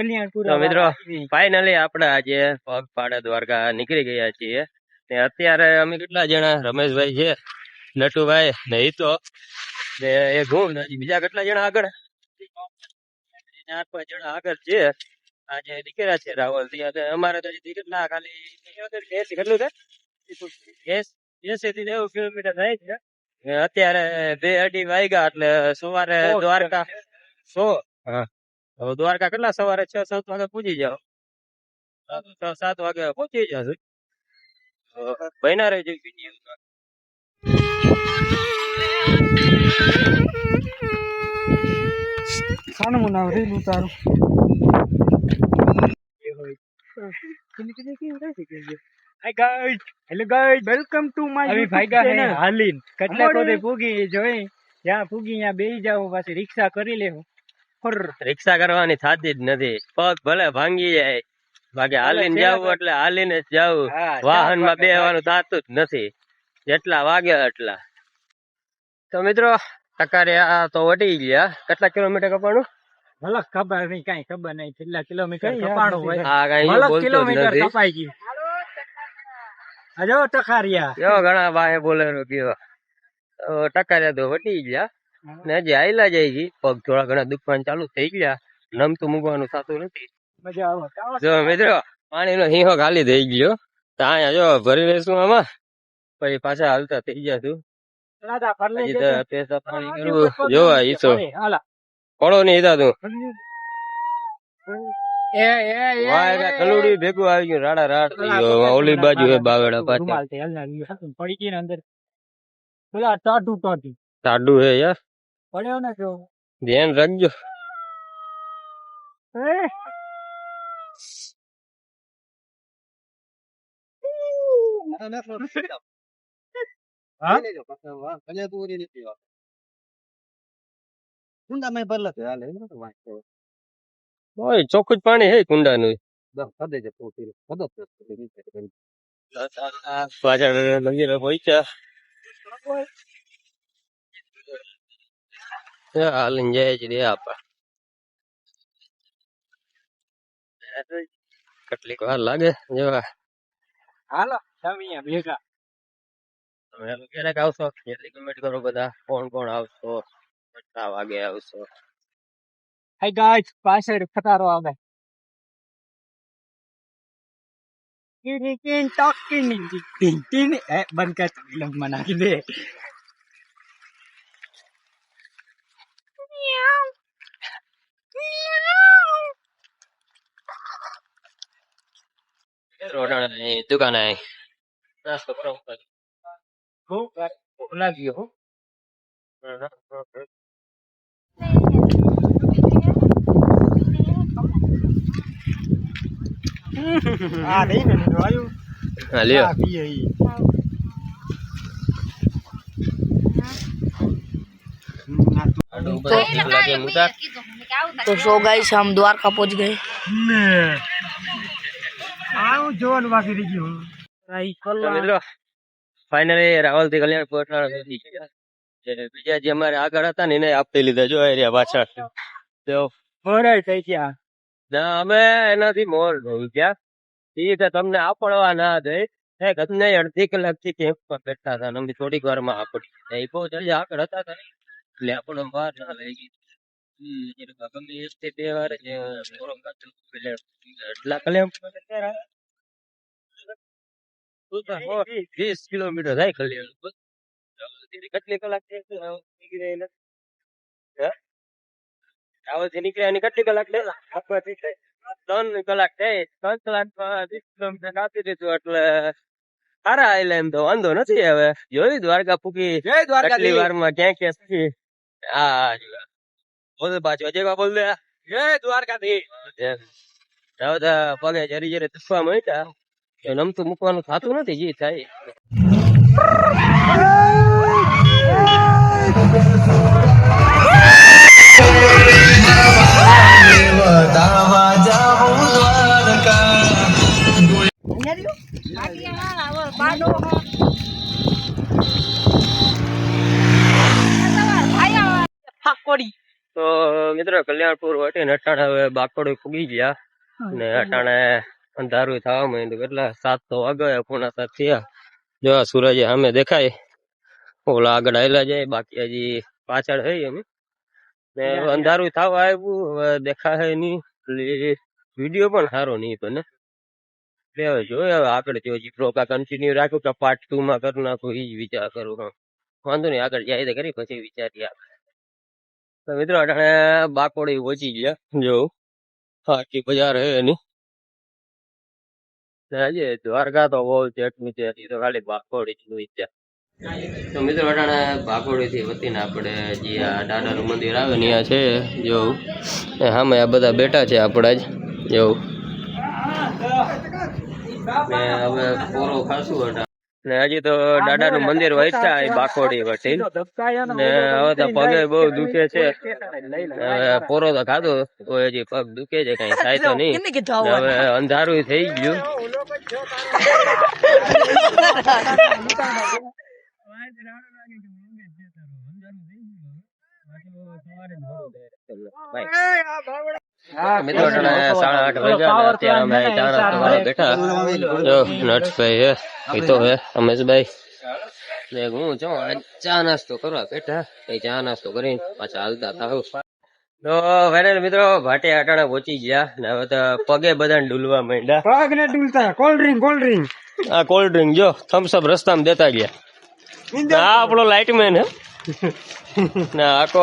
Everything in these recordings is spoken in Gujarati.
તો મિત્રો ફાઇનલી આપણે આજે પગપાળા દ્વારકા નીકળી ગયા છીએ. ને અત્યારે અમે કેટલા જણા, રમેશભાઈ છે, નટુભાઈ ને હિતો ને એક હું, બીજા કેટલા જણા આગળ, 4-5 જણા આગળ છે. આજે નીકળ્યા છે રાવલ થી. અમારે તો કેટલા ખાલી 80 કેટલું છે, 80 થી 90 કિલોમીટર થાય છે. અત્યારે 2-2:30 વાગ્યા એટલે સવારે દ્વારકા દ્વારકા કેટલા સવારે 6-7 વાગે પહોંચી જાવ. 6-7 વાગે પહોંચી જશે. બન્યા રહેજો. ખાનું નામ રેલું તારું hi guys, hello guys, welcome to my YouTube channel. હાલીન કેટલા કોદે પૂગી જોઈ, જ્યાં પૂગી ત્યાં બેહી જાવ, પાછી રિક્ષા કરી લેવું. રિક્ષા કરવાની થાતી જ નથી. પગ ભલે ભાંગી જાય, બાકી હાલીને જાવું એટલે હાલીને જ જાવું. વાહન માં બેહવાનું થાતું જ નથી, જેટલા વાગે એટલા. તો મિત્રો ટકારિયા તો વટી ગયા. કેટલા કિલોમીટર કપાણું? મલક ખબર નહીં, કઈ ખબર નહીં કેટલા કિલોમીટર કપાણું હોય. હા, કઈ કિલોમીટર કપાઈ ગયું. અજો ટકારિયા કેવો ઘણા બાએ બોલેરો કયો. ટકારિયા તો વટી ગયા ને હજી આયલા જાય છે. પગ થોડા ઘણા દુખવાનું ચાલુ થઈ ગયા. નમતું મૂકવાનું થતું નથી. મજા આવે. જો મિત્રો પાણીનો હીહો ખાલી થઈ ગયો. તો અહીંયા જો ભરી લેશું આમાં, પછી પાછા હાલતા થઈ જશું. પેસા પાણી કરવું જોવા ઈસો પડો નઈ હિતા તું. કલુડી ભેગું આવી ગયું, રાડા રાડ થઈ ગયો. ઓલી બાજુ હે બાવેડા પાછા પડી ગઈ અંદર. પેલા ટાઢું હે યાર, પડ્યો ને જો ધ્યાન રાખજો. ચોખ્ખું જ પાણી હે કુંડા નું. પાછળ મંદિર પહોંચ્યા હાલીને જાય છે રે આપા. કેટલીક વાર લાગે જેવા. હાલો તમે ભેગા તમે ક્યારેક આવશો, કેટલી કમેન્ટ કરો બધા, કોણ કોણ આવશો, કેટલા વાગે આવશો. હાય ગાઈસ, પાછળ ખટારો આવે. બંધ કર, લંબમાં નાખી દે. રોડાણા દુકાન આય નાસ્તો કરો. લાગ્યો હો. આ નહીં ને આવ્યું. હા લ્યો. तो सो गाइस हम द्वारका पहुंच गए. જોવાનું બાકી રહી ગયું. મિત્રો ફાઇનલી રાવલ થી કલ્યાણ પહોંચવાના થઈ ગયા. બીજા જે અમારે આગળ હતા ને એને આપી લીધા. જો એરિયા પાછળ તો ફરાય થઈ ગયા. ના અમે એનાથી મોર થઈ ગયા. ઠીક છે, તમને આપડવા ના દે. તમને અડધી કલાક થી કેમ્પ માં બેઠા હતા. અમે થોડીક વાર માં આપડી બહુ જલ્દી આગળ હતા એટલે આપણો વાર ના લઈ ગઈ. ગમે એક થી 2 વાર એટલા કલ્યાણ 20 કિલોમીટર થાય કલ્યાણ. કેટલી કલાક રાવલથી નીકળ્યા કેટલી કલાક 3 કલાક થાય. 3 કલાકમાં 20 કિલોમીટર કાપી દીધું એટલે સારા આવેલા. એમ તો વાંધો નથી. હવે જોયું દ્વારકા પૂકી કેટલી વાર માં ક્યાં ક્યાં સુધી. હા બોલ પાછો અજય બોલ દે. જય દ્વારકાથી. પગે જરી જરી તસવા મળ્યા. નમતું મૂકવાનું થતું નથી. જે થાય તો મિત્રો કલ્યાણપુર વટીને અટાણે હવે બાકોડી પૂગી ગયા ને અટાણે અંધારું થવા માંડ્યું. કેટલા 7 તો વાગ્યા, 6:45 થયા. જો આ સૂરજ સામે દેખાય, ઓલા આગળ આયલા જાય, બાકી હજી પાછળ હઈ અમે ને અંધારું થવા આવ્યું. હવે દેખાય નહીં, વિડીયો પણ સારો નહીં બને. હવે જોઈએ હવે આગળ જો પ્રોકા કન્ટિન્યુ રાખું કે પાર્ટ 2 માં કરી નાખું, એ જ વિચાર કરું. વાંધો નહીં, આગળ જાય તો કરી પછી વિચારીએ. તો મિત્રો અટાણે બાકોડી પહોંચી ગયા. જો આખી બજાર હે એની. હજી દ્વારકા તો બહુ ચેટની છે, હજી તો ખાલી બાકોડી જ વિચાર. તો મિત્રો અટાણે બાકોડી થી વતીને આપણે જે આ દાદાનું મંદિર આવે ને ત્યાં છે. જો સામે આ બધા બેઠા છે આપણા જ. જો ને હવે પૂરો ખાસું હતા ને હજી તો દાદાનું મંદિર વચ્ચે બાકોડી વટી ને હવે તો પગે બહુ દુખે છે. હવે પોરો તો ખાધો તો હજી પગ દુખે છે, કઈ થાય તો નહીં. હવે અંધારું થઈ ગયું. મિત્રો 8:30 વાગ્યા અત્યારે અમે ચા નાસ્તો કરવા બેઠા. જો નટભાઈ હે, એ તો હે રમેશભાઈ ને હું જો ચા નાસ્તો કરવા બેઠા. ચા નાસ્તો કરીને પાછા હાલતા થાવ. તો ફાઇનલ મિત્રો ભાટે અટાણે પહોંચી ગયા ને હવે તો પગે બધાને ડૂલવા માંડ્યા. પગ ને ડૂલતા. કોલ્ડ ડ્રિંક આ કોલ્ડ ડ્રિંક જો થમ્સ અપ રસ્તામાં દેતા ગયા. આ આપણો લાઇટમેન હે ને આખો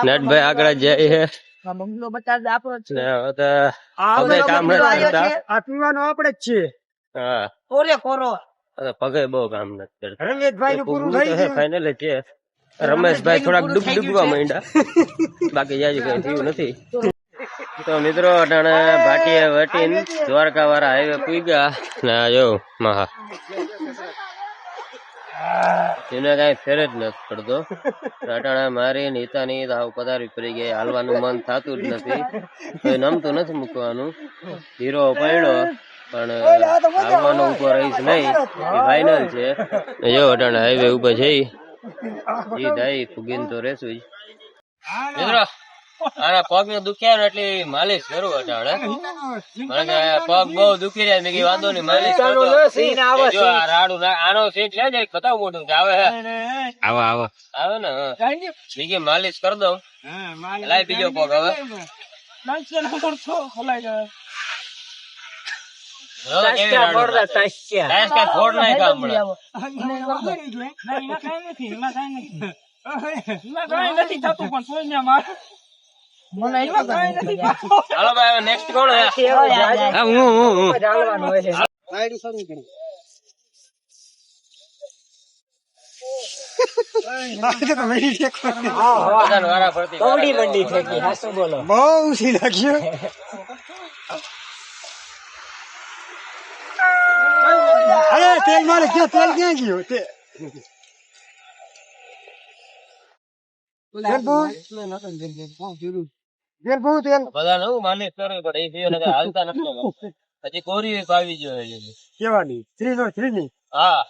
નટભાઈ આગળ જાય હે. બંગલો બતાડ આપણો જ ને હવે તો પગે કામ નથી કરતા. આ પીવાનો આપણે જ છે. હા ઓરે કોરો હવે પગે બહુ કામ નથી કરતા. રમેશભાઈ નું પૂરું થઈ ગયું. ફાઇનલ છે. રમેશભાઈ થોડાક ડૂબવા માંડ્યા, બાકી જાજુ કઈ થયું નથી. તો મિત્રો અટાણે ભાટીએ વટીને દ્વારકા વાળા હાઈવે પૂગ્યા ને જો મહા એને કઈ ફેર જ નથી પડતો. અટાણે મારી નીતાની પધારવી પડી ગઈ. હાલવાનું મન થતું જ નથી, નમતું નથી મૂકવાનું. હીરો પડ્યો પણ હાલવાનું ઉપર રહીશ નહીં, એ ફાઈનલ છે. જો અટાણે હાઈવે ઉપર જઈ જી દાઈ ફૂગીને તો રેશું જ. મિત્રો આના પગ ને દુખ્યા ને એટલે માલિશ કરું અટાણે. મને પગ બહુ દુખી રહ્યા, મેં વાંધો નહીં માલિશ કરતો. જો આ રાડું આનો સીટ લે જાય બતાવ મોટું આવે હે. આવે ને બીજી માલિશ કરી દઉં. લાય બીજો પગ હવે ફોડ નાખ્યા ચાલો ભાઈ નેક્સ્ટ કોણ હે? બહુ સી લાગ્યો. અરે તેલ મારે ક્યાં, તેલ ક્યાં ગયું? બધા નવું માલિશ કરવી પડે, એ હાલતા નથી. હજી કોરી પાવી જોઈએ કેવાની શ્રીની. હા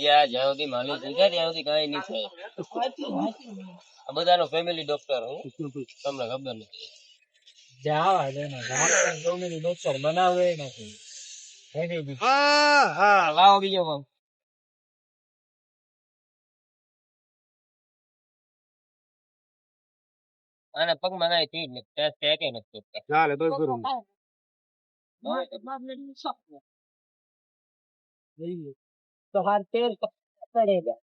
જ્યાં સુધી માલિશ થઈ જાય ત્યાં સુધી કઈ નહીં થાય. આ બધાનો ફેમિલી ડોક્ટર હું, તમને ખબર નથી. બનાવે નથી. લાવો બીજો અને પગમાં કઈ ચીજ નથી, ટેકે નથી કરતા. ચાલે તો કરું. તો હાર તેલ પડેગા.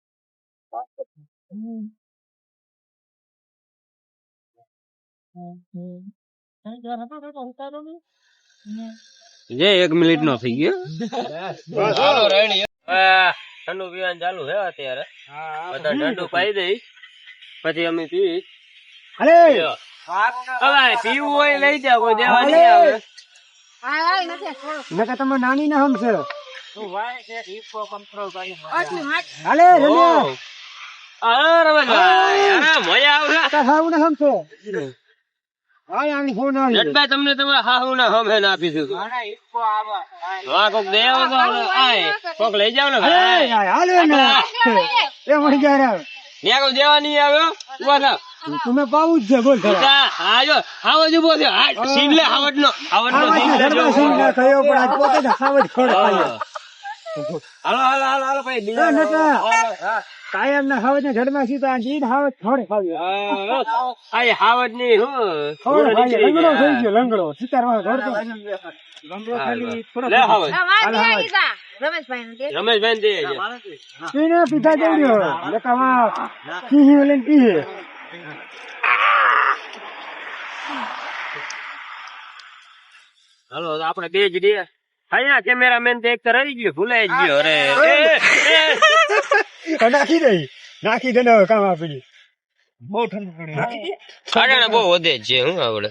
જે 1 મિનિટ નો થઈ ગયો. ચાલો રેડી. ઠંડુ પીવાનું ચાલુ છે અત્યારે. બધા ઠંડુ પાઈ દઈ પછી અમે પી. અરે પીવું હોય લઈ જાવ, કોઈ દેવા નહીં આવે. નકા તમે નાની ને હમશે. હાલે રમેશભાઈ મજા આવશે. ને હમશે. જટભાઈ તમને તમારા હાહુના હમે ના આપી દીધું. હા, કોક દે આવો તો આય. કોક લઈ જાવ ને ભાઈ. ત્યાં કોઈ દેવા નહીં આવ્યો. ઉભા થાવ. તમે પાવું જ છે બોલ ઉભા. હા, જો હાવજ ઉભો થયો. હા, સીન લે હાવજનો. હાવજનો સીન લે જો. થયો પણ આજ પોતે જ ખાવજ ખોડ હાલો ભાઈ બીજા હા. કાયમ ના ખાવજ ને જડમાં સીધા જીન હાવજ થોડે ખાવ્યો આ હાવજ ની હું લંગડો થઈ ગયો લંગડો સિતારમાં ઘોડતો લંગડો ખાલી થોડો લે હાવજ. રમેશભાઈ રમેશભાઈ દે છે. પીને પીધા દેડ્યો લકાવા સિંહ લઈને પીએ હાલો તો આપણે બે જ રે. અહીંયા કેમેરામેન તો એક તો રહી ગયો, ભૂલાઈ જ ગયો. અરે નાખી દે ને હવે કામ આપી બહુ ઠંડુ કાઢાને બહુ વધે જ છે. હું આવડે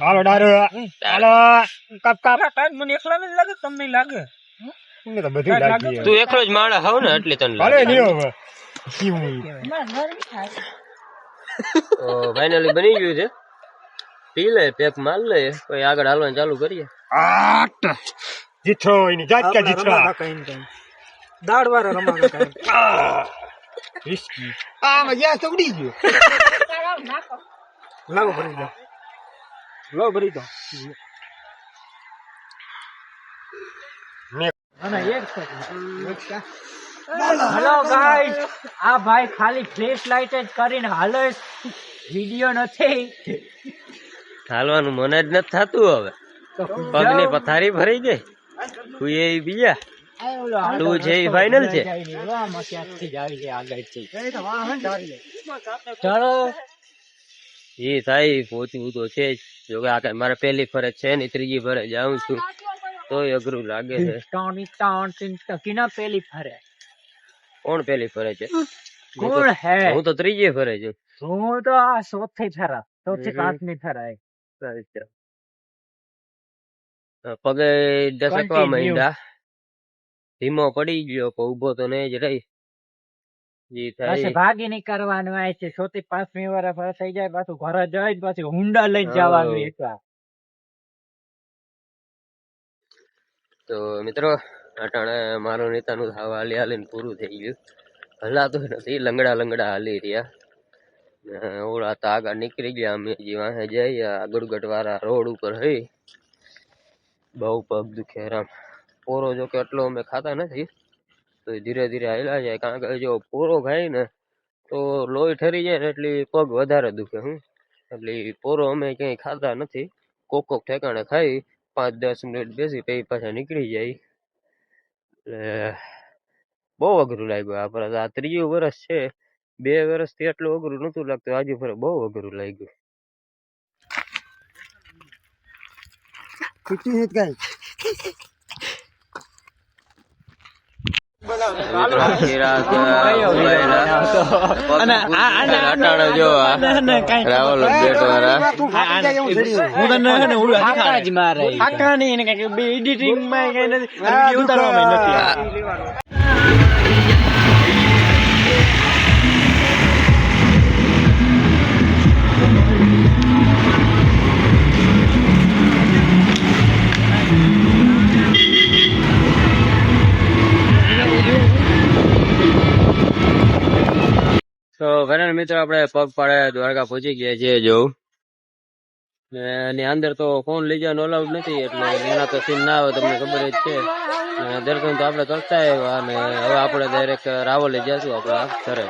હાલો ડારો હાલો કપ કપ મને એકલા નથી લાગે, તમને લાગે? મને તો બધું લાગી તું એકલો જ માણસ હોવ ને એટલે તને હાલે લાગે. નહીં હવે તો ફાઇનલી બની ગયું છે. પી લે, પેક માર લે, પછી આગળ હાલવાનું ચાલુ કરીએ. જીથો એની જાત કે જીથો દાળ વાળા રમાડો રિસ્કી આમાં ગેસ તો ઉડી ગયો લાવો ભરી દો, લો ભરી દો. હેલો ગાઈસ, આ ભાઈ ખાલી ફ્લેશ લાઇટ જ કરીને હાલો, વિડિયો નથી. હાલવાનું મને જ નથી થતું હવે. પગની પથારી ભરાઈ ગઈ. તું એ બીજા તું છે એ ફાઇનલ છે. એ થાય પહોંચવું તો છે જ. જો કે આ કઈ મારે પહેલી ફરજ છે ને, ત્રીજી ફરજ જાઉં છું તોય અઘરું લાગે છે. કિના પેલી ફરે કોણ પહેલી ફરજ છે? કોણ હે? હું તો ત્રીજી ફરજ છું. હું તો આ ચોથી ફરા, ચોથી પાંચમી ફરાય. પગે દસકવા Continue. માંડ્યા. ધીમો પડી ગયો પણ ઉભો તો નહીં જ રહી. જી પછી થાય. ભાગી નહીં કરવાનું હોય છે. ચોથી પાંચમી વાર થઈ જાય, પાછું ઘરે જાય, પછી હુંડા લઈને જવાનું એકલા. તો મિત્રો અટાણે મારું નેતાનું થાવ હાલી હાલીને પૂરું થઈ ગયું. હલાતું નથી, લંગડા હાલી રહ્યા. ઓળા તો આગળ નીકળી ગયા. અમે જે વાહે જઈએ ગુડગટ વાળા રોડ ઉપર હઈ. બહુ પગ દુખે રામ. પોરો જો કે એટલો અમે ખાતા નથી, તો ધીરે ધીરે હાલ્યા જાય. કારણ કે જો પોરો ખાય ને તો લોહી ઠરી જાય ને એટલે પગ વધારે દુખે. એટલે પોરો અમે ક્યાંય ખાતા નથી. કોક ઠેકાણે ખાઈ 5-10 મિનિટ બેસી પછી પાછા નીકળી જાય. એટલે બહુ અઘરું લાગ્યું. આપણે આ ત્રીજું વર્ષ છે. 2 વર્ષથી એટલું અઘરું નતું લાગતું, આજે ફરે બહુ અઘરું લાગ્યું. અટાણે જો રાવલ બેટ વાળા તો ફરેન્ડ મિત્રો આપણે પગપાળે દ્વારકા પહોંચી ગયા છીએ. જોઉં એની અંદર તો ફોન લઈ જવાનું અલાઉડ નથી, એટલે એના તો સીન ના આવે, તમને ખબર જ છે. દર્શન તો આપણે કરતા આવ્યા અને હવે આપણે ડાયરેક્ટ રાવલે જઈશું આપણા ઘરે.